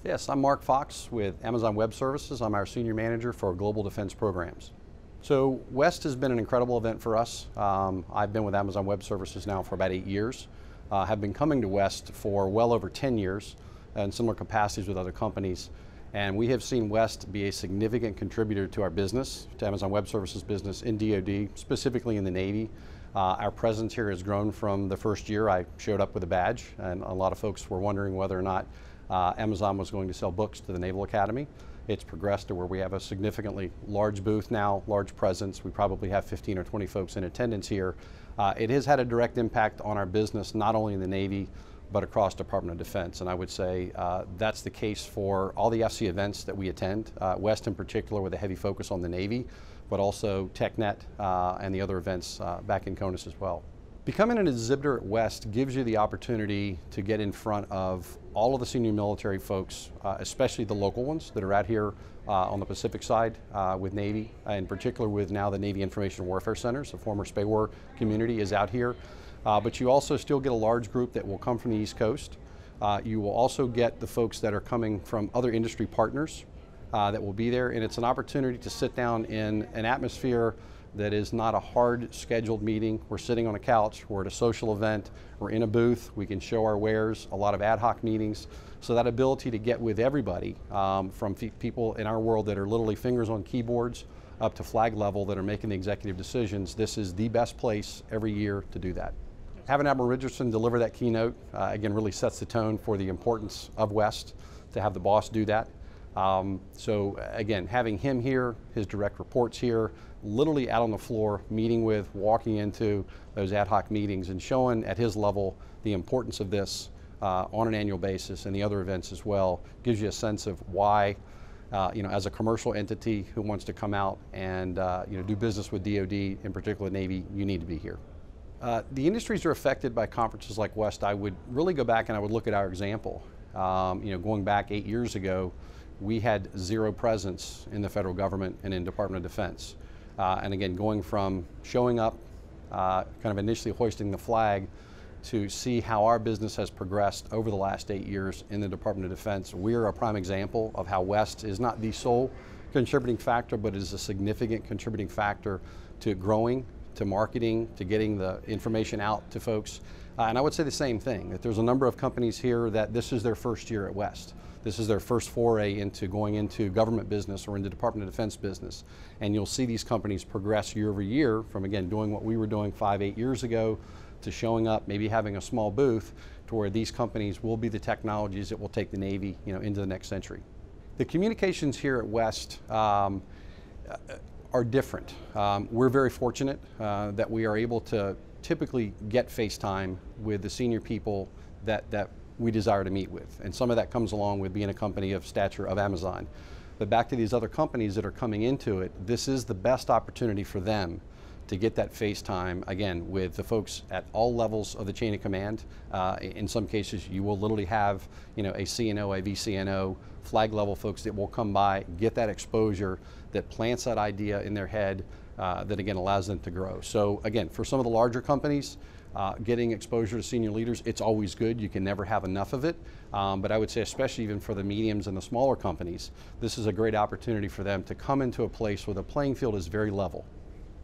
Yes, I'm Mark Fox with Amazon Web Services. I'm our Senior Manager for Global Defense Programs. So West has been an incredible event for us. I've been with Amazon Web Services now for about 8 years. Have been coming to West for well over 10 years in similar capacities with other companies. And we have seen West be a significant contributor to our business, to Amazon Web Services business in DoD, specifically in the Navy. Our presence here has grown from the first year I showed up with a badge, and a lot of folks were wondering whether or not Amazon was going to sell books to the Naval Academy. It's progressed to where we have a significantly large booth now, large presence. We probably have 15 or 20 folks in attendance here. It has had a direct impact on our business, not only in the Navy, but across Department of Defense. And I would say that's the case for all the FC events that we attend, West in particular with a heavy focus on the Navy, but also TechNet and the other events back in CONUS as well. Becoming an exhibitor at West gives you the opportunity to get in front of all of the senior military folks, especially the local ones that are out here on the Pacific side with Navy, in particular with now the Navy Information Warfare Centers. The former SPAWAR community is out here. But you also still get a large group that will come from the East Coast. You will also get the folks that are coming from other industry partners that will be there, and it's an opportunity to sit down in an atmosphere that is not a hard scheduled meeting. We're sitting on a couch, we're at a social event, we're in a booth, we can show our wares, a lot of ad hoc meetings. So that ability to get with everybody, from people in our world that are literally fingers on keyboards up to flag level that are making the executive decisions, this is the best place every year to do that. Having Admiral Richardson deliver that keynote, again, really sets the tone for the importance of West, to have the boss do that. So again, having him here, his direct reports here, literally out on the floor, meeting with, walking into those ad hoc meetings and showing at his level the importance of this on an annual basis and the other events as well, gives you a sense of why, as a commercial entity who wants to come out and do business with DoD, in particular Navy, you need to be here. The industries are affected by conferences like West. I would really go back and I would look at our example. Going back 8 years ago, we had zero presence in the federal government and in Department of Defense. And again, going from showing up, kind of initially hoisting the flag, to see how our business has progressed over the last 8 years in the Department of Defense. We're a prime example of how West is not the sole contributing factor, but is a significant contributing factor to growing, to marketing, to getting the information out to folks. And I would say the same thing, that there's a number of companies here that this is their first year at West. This is their first foray into going into government business or into Department of Defense business. And you'll see these companies progress year over year from, again, doing what we were doing 5, 8 years ago to showing up, maybe having a small booth, to where these companies will be the technologies that will take the Navy into the next century. The communications here at West are different. We're very fortunate that we are able to typically get face time with the senior people that we desire to meet with. And some of that comes along with being a company of stature of Amazon. But back to these other companies that are coming into it, this is the best opportunity for them to get that face time, again, with the folks at all levels of the chain of command. In some cases, you will literally have a CNO, a VCNO, flag level folks that will come by, get that exposure that plants that idea in their head, that again allows them to grow. So again, for some of the larger companies, getting exposure to senior leaders, it's always good. You can never have enough of it. But I would say, especially even for the mediums and the smaller companies, this is a great opportunity for them to come into a place where the playing field is very level.